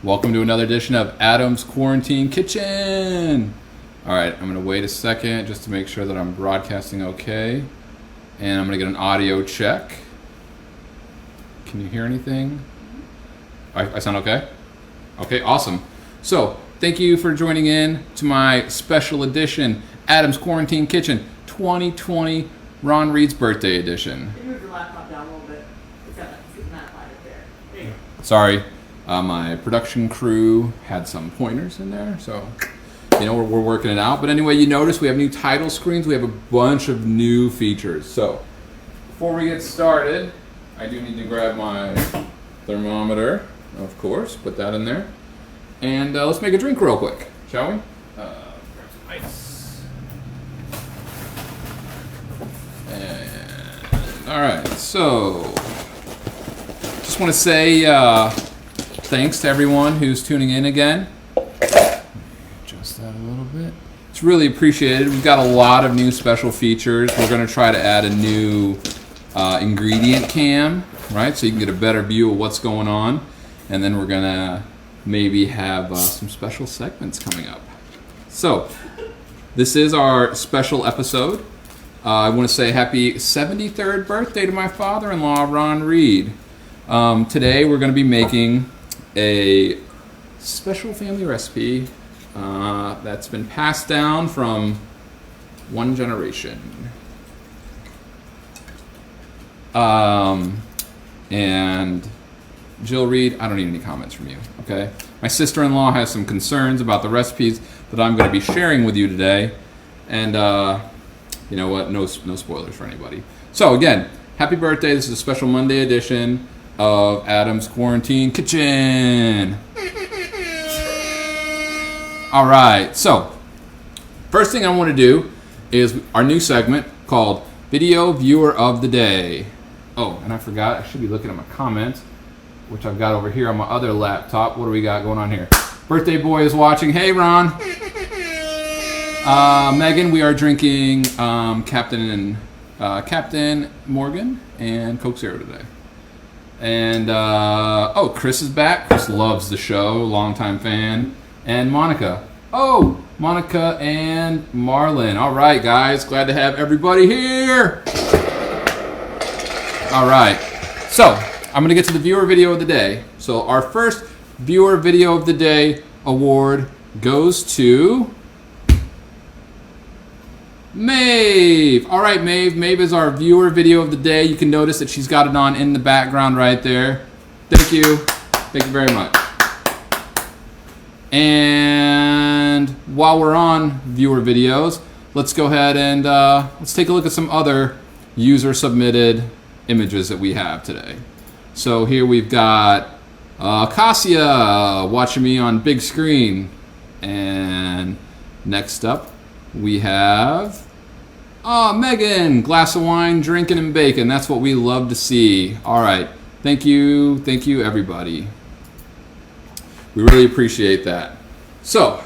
Welcome to another edition of Adam's Quarantine Kitchen. Alright, I'm going to wait a second just to make sure that I'm broadcasting okay. And I'm going to get an audio check. Can you hear anything? I sound okay? Okay, awesome. So, thank you for joining in to my special edition, Adam's Quarantine Kitchen 2020 Ron Reed's Birthday Edition. Can you move your laptop down a little bit? It's got that map right there. There you go. Sorry, my production crew had some pointers in there, so we're working it out. But anyway, you notice we have new title screens. We have a bunch of new features. So before we get started, I do need to grab my thermometer, of course. Put that in there, and let's make a drink real quick, shall we? Grab some ice. And all right, so. Just want to say thanks to everyone who's tuning in again. Adjust that a little bit. It's really appreciated. We've got a lot of new special features. We're going to try to add a new ingredient cam, right? So you can get a better view of what's going on. And then we're going to maybe have some special segments coming up. So this is our special episode. I want to say happy 73rd birthday to my father-in-law, Ron Reed. Today we're going to be making a special family recipe that's been passed down from one generation. And Jill Reed, I don't need any comments from you, okay? My sister-in-law has some concerns about the recipes that I'm going to be sharing with you today. And you know what? No spoilers for anybody. So again, happy birthday. This is a special Monday edition of Adam's Quarantine Kitchen. All right, so first thing I want to do is our new segment called Video Viewer of the Day. Oh, and I forgot, I should be looking at my comments, which I've got over here on my other laptop. What do we got going on here? Birthday boy is watching. Hey, Ron. Megan, we are drinking Captain Morgan and Coke Zero today. And, Chris is back. Chris loves the show, longtime fan. And Monica. Oh, Monica and Marlon. All right, guys. Glad to have everybody here. All right. So, I'm going to get to the viewer video of the day. So, our first viewer video of the day award goes to Maeve. All right, Maeve. Maeve is our viewer video of the day. You can notice that she's got it on in the background right there. Thank you. Thank you very much. And while we're on viewer videos, let's go ahead and let's take a look at some other user-submitted images that we have today. So here we've got Cassia watching me on big screen. And next up, we have Megan, glass of wine, drinking and baking. That's what we love to see. All right. Thank you, everybody. We really appreciate that. So,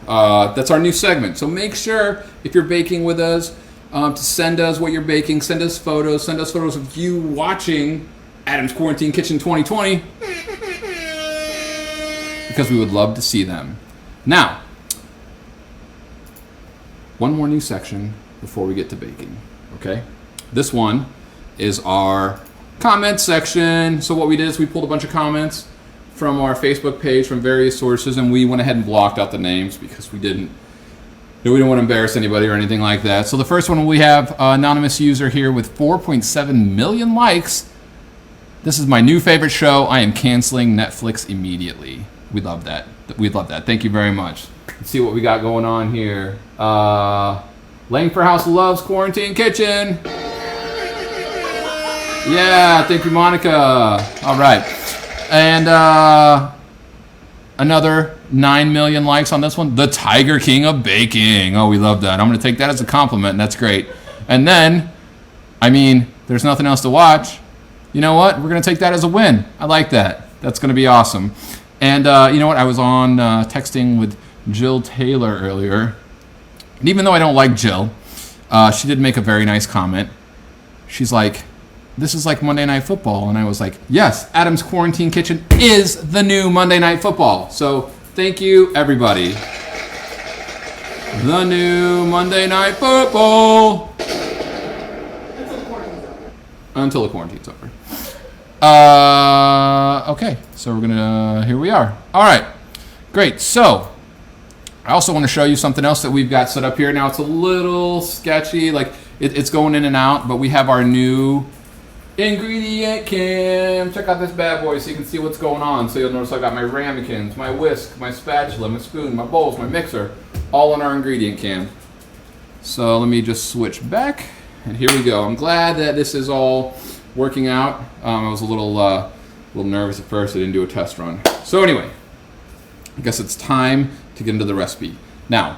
that's our new segment. So make sure, if you're baking with us, to send us what you're baking. Send us photos. Send us photos of you watching Adam's Quarantine Kitchen 2020. Because we would love to see them. Now, one more new section before we get to baking, okay? This one is our comment section. So what we did is we pulled a bunch of comments from our Facebook page from various sources, and we went ahead and blocked out the names because we didn't want to embarrass anybody or anything like that. So the first one, we have an anonymous user here with 4.7 million likes. This is my new favorite show. I am canceling Netflix immediately. We love that. We'd love that. Thank you very much. Let's see what we got going on here. Langford House loves Quarantine Kitchen. Yeah, thank you, Monica. All right. And another 9 million likes on this one. The Tiger King of Baking. Oh, we love that. I'm going to take that as a compliment, and that's great. And then, there's nothing else to watch. You know what? We're going to take that as a win. I like that. That's going to be awesome. And you know what? I was on texting with Jill Taylor earlier. And even though I don't like Jill, she did make a very nice comment. She's like, this is like Monday Night Football. And I was like, yes, Adam's Quarantine Kitchen is the new Monday Night Football. So thank you, everybody. The new Monday Night Football. Until the quarantine's over. Okay, so we're gonna, here we are. All right, great. So I also want to show you something else that we've got set up here. Now it's a little sketchy, like it's going in and out, but we have our new ingredient cam. Check out this bad boy so you can see what's going on. So you'll notice I got my ramekins, my whisk, my spatula, my spoon, my bowls, my mixer, all in our ingredient cam. So let me just switch back, and here we go. I'm glad that this is all working out. I was a little nervous at first. I didn't do a test run. So anyway, I guess it's time to get into the recipe. Now,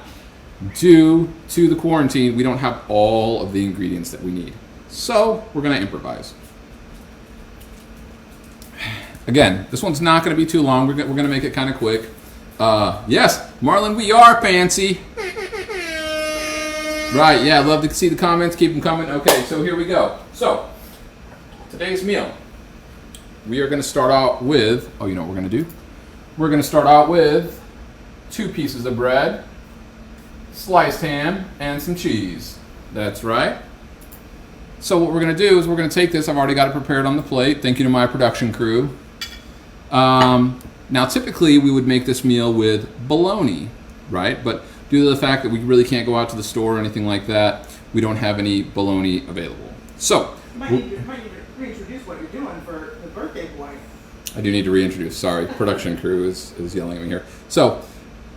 due to the quarantine, we don't have all of the ingredients that we need. So we're gonna improvise. Again, this one's not gonna be too long. We're gonna make it kind of quick. Yes, Marlon, we are fancy. Right, yeah, love to see the comments. Keep them coming. Okay, so here we go. So, today's meal. We are gonna start out with, oh, you know what we're gonna do? We're gonna start out with 2 pieces of bread, sliced ham, and some cheese. That's right. So what we're gonna do is we're gonna take this. I've already got it prepared on the plate. Thank you to my production crew. Now typically we would make this meal with bologna, right? But due to the fact that we really can't go out to the store or anything like that, we don't have any bologna available. So You might need to reintroduce what you're doing for the birthday boy. I do need to reintroduce. Sorry, production crew is yelling at me here. So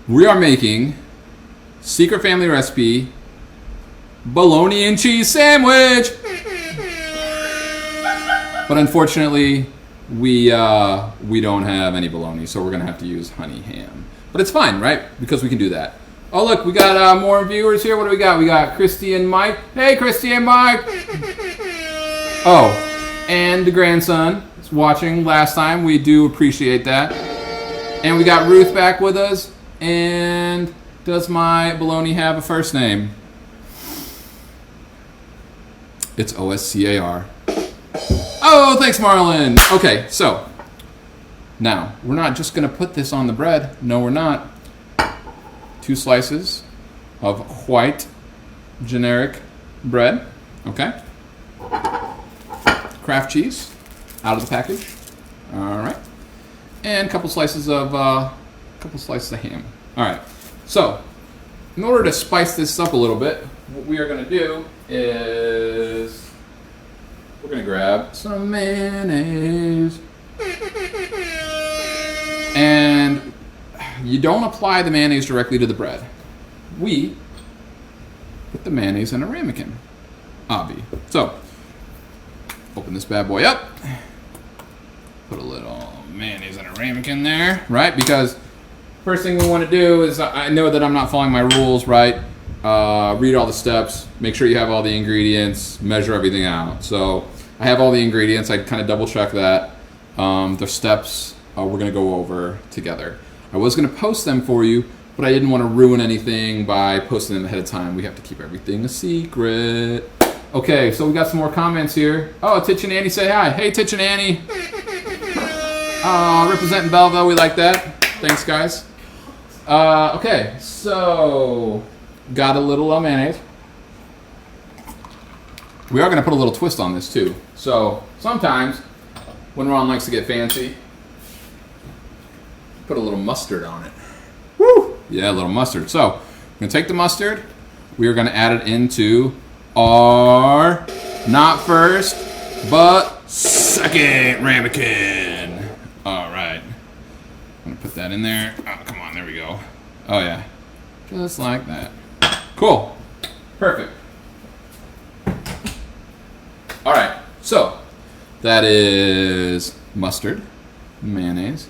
we are making secret family recipe bologna and cheese sandwich. But unfortunately, we don't have any bologna, so we're gonna have to use honey ham. But it's fine, right? Because we can do that. Oh look, we got more viewers here. What do we got? We got Christy and Mike. Hey, Christy and Mike. Oh, and the grandson is watching last time. We do appreciate that. And we got Ruth back with us. And does my bologna have a first name? It's OSCAR. Oh, thanks, Marlon. Okay, so now we're not just gonna put this on the bread. No, we're not. 2 slices of white generic bread. Okay. Kraft cheese out of the package. All right. And a couple slices of ham. All right. So, in order to spice this up a little bit, what we are going to do is we're going to grab some mayonnaise. And you don't apply the mayonnaise directly to the bread. We put the mayonnaise in a ramekin. Obvi. So, open this bad boy up. Put a little mayonnaise in a ramekin there, right? Because first thing we want to do is, I know that I'm not following my rules, right? Read all the steps, make sure you have all the ingredients, measure everything out. So I have all the ingredients. I kind of double check that. The steps we're going to go over together. I was going to post them for you, but I didn't want to ruin anything by posting them ahead of time. We have to keep everything a secret. Okay, so we got some more comments here. Oh, Titch and Annie say hi. Hey, Titch and Annie. Representing Belleville, we like that. Thanks, guys. Okay, so got a little mayonnaise. We are going to put a little twist on this, too. So sometimes, when Ron likes to get fancy, put a little mustard on it. Woo! Yeah, a little mustard. So, I'm going to take the mustard. We are going to add it into our not first, but second ramekin. All right. I'm going to put that in there. Oh, come on. There we go. Oh, yeah. Just like that. Cool. Perfect. All right. So, that is mustard, mayonnaise.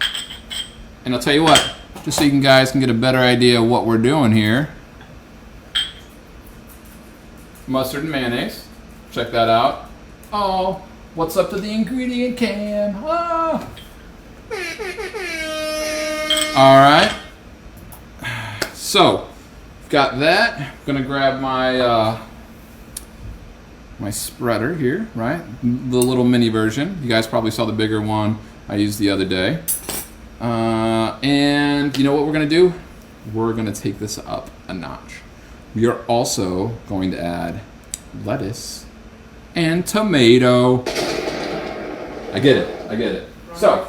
And I'll tell you what, just so you guys can get a better idea of what we're doing here. Mustard and mayonnaise. Check that out. Oh, what's up to the ingredient can? Oh. All right. So, got that. I'm gonna grab my my spreader here, right? The little mini version. You guys probably saw the bigger one I used the other day. And you know what we're gonna do? We're gonna take this up a notch. We are also going to add lettuce and tomato. I get it. So,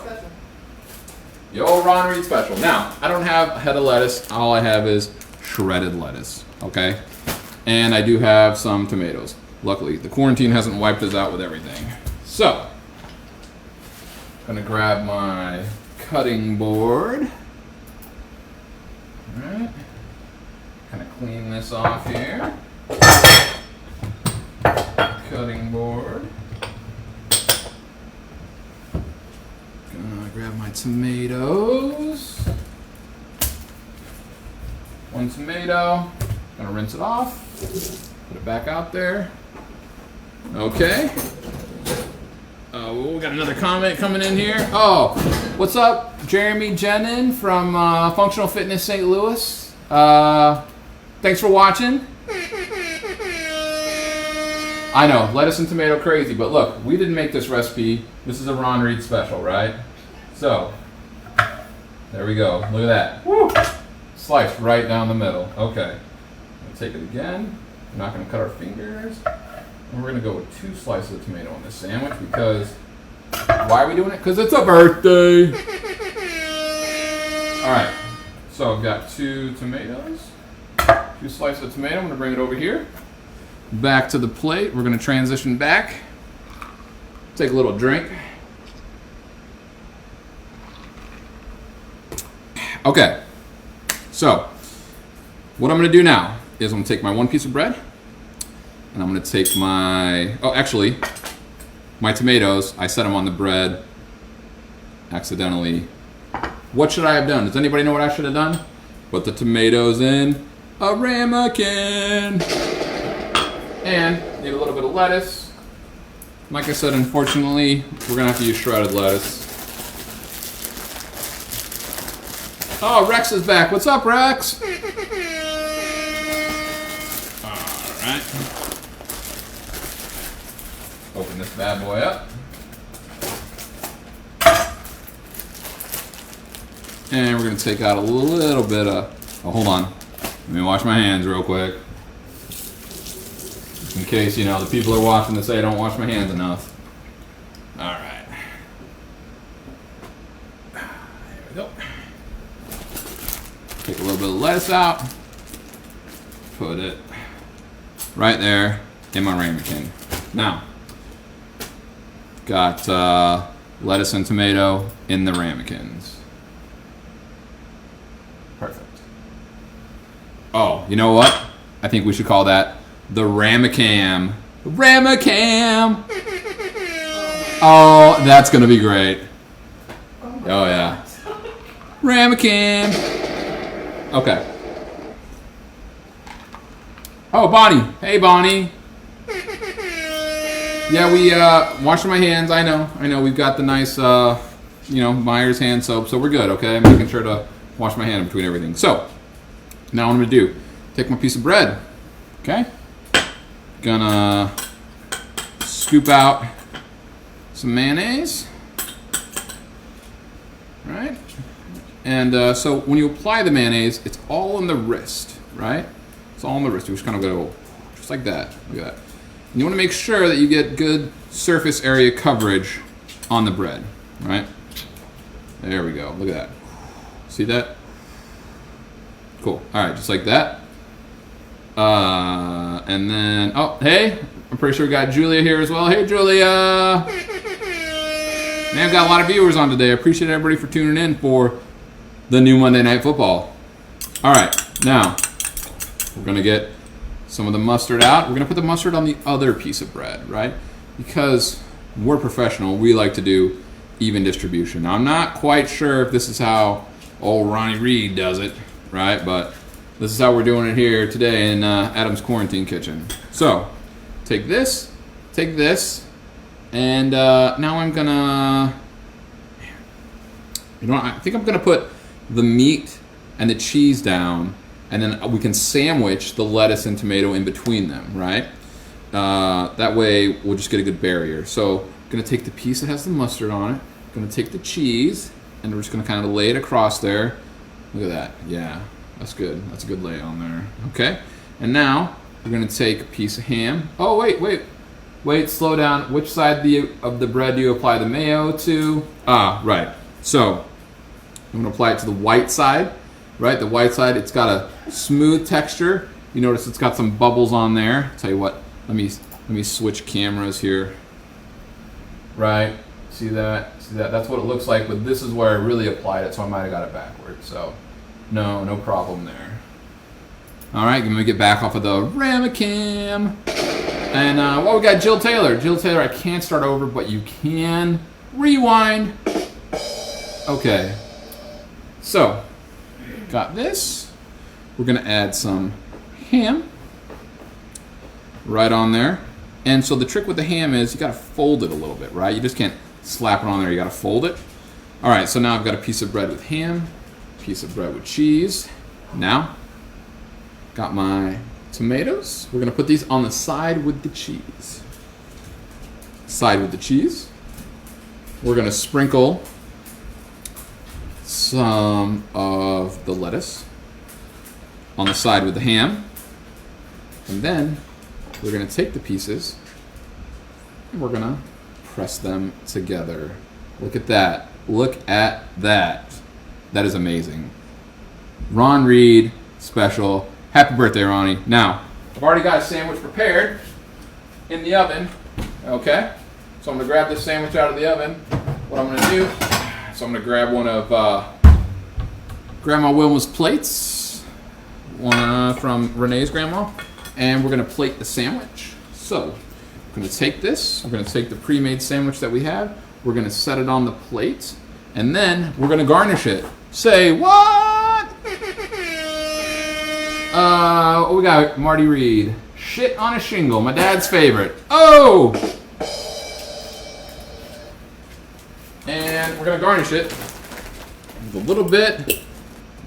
the old Ron Reed special. Now, I don't have a head of lettuce. All I have is shredded lettuce, okay? And I do have some tomatoes. Luckily, the quarantine hasn't wiped us out with everything. So, I'm gonna grab my cutting board. All right. Kind of clean this off here. Cutting board. Gonna grab my tomatoes. One tomato. Gonna rinse it off. Put it back out there. Okay. We got another comment coming in here. Oh, what's up, Jeremy Jenin from Functional Fitness St. Louis. Thanks for watching. I know, lettuce and tomato crazy, but look, we didn't make this recipe. This is a Ron Reed special, right? So, there we go. Look at that. Woo! Sliced right down the middle. Okay. We'll take it again. We're not going to cut our fingers. And we're going to go with 2 slices of tomato on this sandwich because, why are we doing it? Because it's a birthday. All right. So I've got 2 tomatoes. 2 slices of tomato. I'm going to bring it over here. Back to the plate. We're going to transition back. Take a little drink. Okay. So, what I'm going to do now is I'm going to take my 1 piece of bread. And I'm going to take my... Oh, actually, my tomatoes. I set them on the bread accidentally. What should I have done? Does anybody know what I should have done? Put the tomatoes in a ramekin. And need a little bit of lettuce. Like I said, unfortunately, we're going to have to use shredded lettuce. Oh, Rex is back. What's up, Rex? All right. Open this bad boy up. And we're going to take out a little bit of... Oh, hold on. Let me wash my hands real quick. In case, you know, the people are watching this say I don't wash my hands enough. All right. There we go. Take a little bit of lettuce out. Put it right there in my ramekin. Now, got lettuce and tomato in the ramekins. Perfect. Oh, you know what? I think we should call that the Ramacam. Ramacam! Oh, that's gonna be great. Oh yeah. Ramacam. Okay. Oh, Bonnie. Hey, Bonnie. Yeah, we washing my hands. I know. We've got the nice, Myers hand soap, so we're good. Okay, I'm making sure to wash my hand in between everything. So now what I'm gonna do? Take my piece of bread. Okay. Gonna scoop out some mayonnaise. Right. And so when you apply the mayonnaise, it's all in the wrist, right? It's all in the wrist. You just kind of go just like that. Look at that. And you want to make sure that you get good surface area coverage on the bread, right? There we go. Look at that. See that? Cool. All right, just like that. And then, oh, hey, I'm pretty sure we got Julia here as well. Hey, Julia. Man, I've got a lot of viewers on today. I appreciate everybody for tuning in for the new Monday Night Football. All right, now we're gonna get some of the mustard out. We're gonna put the mustard on the other piece of bread, right? Because we're professional, we like to do even distribution. Now, I'm not quite sure if this is how old Ronnie Reed does it, right? But this is how we're doing it here today in Adam's Quarantine Kitchen. So, take this, and now I'm gonna, I think I'm gonna put the meat and the cheese down, and then we can sandwich the lettuce and tomato in between them, right? That way we'll just get a good barrier. So I'm gonna take the piece that has the mustard on it. I'm gonna take the cheese, and we're just gonna kind of lay it across there. Look at that. Yeah, that's good. That's a good lay on there. Okay. And now we're gonna take a piece of ham. Oh wait, slow down. Which side of the bread do you apply the mayo to? Ah, right. So I'm gonna apply it to the white side, right? The white side, it's got a smooth texture. You notice it's got some bubbles on there. Tell you what, let me switch cameras here. Right, see that? See that? That's what it looks like, but this is where I really applied it, so I might have got it backwards. So no problem there. All right, let me get back off of the Ramacam. And well, we got Jill Taylor. Jill Taylor, I can't start over, but you can rewind. Okay. So, got this. We're gonna add some ham right on there. And so the trick with the ham is you gotta fold it a little bit, right? You just can't slap it on there, you gotta fold it. All right, so now I've got a piece of bread with ham, piece of bread with cheese. Now, got my tomatoes. We're gonna put these on the side with the cheese. Side with the cheese. We're gonna sprinkle some of the lettuce on the side with the ham. And then we're gonna take the pieces and we're gonna press them together. Look at that. Look at that. That is amazing. Ron Reed special. Happy birthday, Ronnie. Now, I've already got a sandwich prepared in the oven. Okay? So I'm gonna grab this sandwich out of the oven. What I'm gonna do, so I'm gonna grab one of Grandma Wilma's plates, one from Renee's grandma, and we're gonna plate the sandwich. So, we're gonna take this, we're gonna take the pre-made sandwich that we have, we're gonna set it on the plate, and then we're gonna garnish it. Say what? What we got? Marty Reed. Shit on a shingle, my dad's favorite. Oh! And we're gonna garnish it with a little bit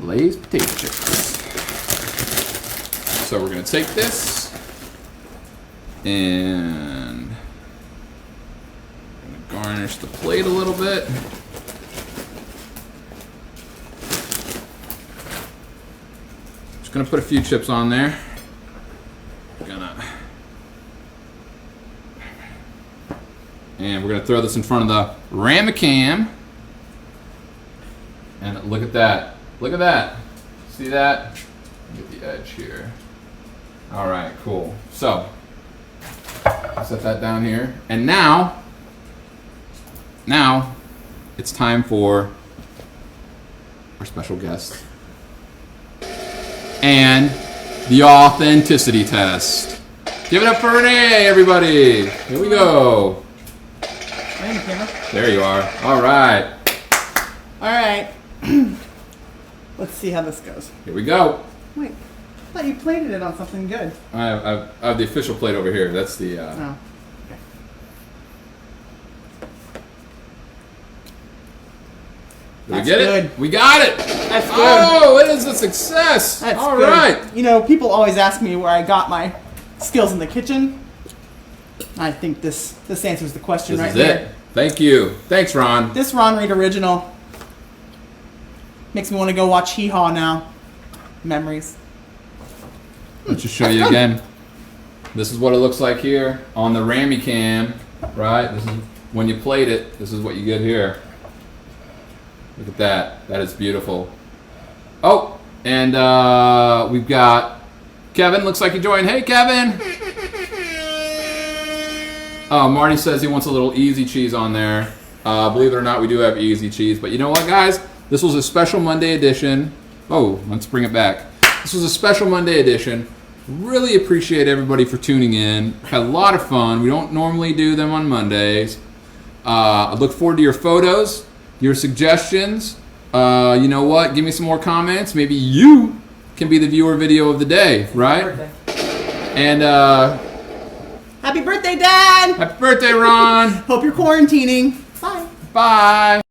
Lay's potato chips. So we're gonna take this and garnish the plate a little bit. Just gonna put a few chips on there. And we're gonna throw this in front of the Ramacam. And look at that. Look at that. See that? Get the edge here. All right, cool. So, set that down here. And now it's time for our special guest and the authenticity test. Give it up for Renee, everybody. Here we go. There you are. All right. All right. Let's see how this goes. Here we go. Wait, I thought you plated it on something good. I have the official plate over here. That's the. Oh. Okay. Did we get good. it? We got it. That's good. Oh, it is a success. That's all good. Right. You know, people always ask me where I got my skills in the kitchen. I think this answers the question This right is here. it. Thank you. Thanks, Ron. This Ron Reed original makes me want to go watch Hee Haw now. Memories. Let's just show you again. This is what it looks like here on the Ramacam, right? This is when you plate it. This is what you get here. Look at that. That is beautiful. Oh, and we've got Kevin. Looks like he joined. Hey, Kevin. Oh, Marty says he wants a little easy cheese on there. Believe it or not, we do have easy cheese. But you know what, guys? This was a special Monday edition. Oh, let's bring it back. This was a special Monday edition. Really appreciate everybody for tuning in. Had a lot of fun. We don't normally do them on Mondays. I look forward to your photos, your suggestions. You know what? Give me some more comments. Maybe you can be the viewer video of the day, right? Happy birthday. And Happy birthday, Dad! happy birthday, Ron. Hope you're quarantining. Bye. Bye.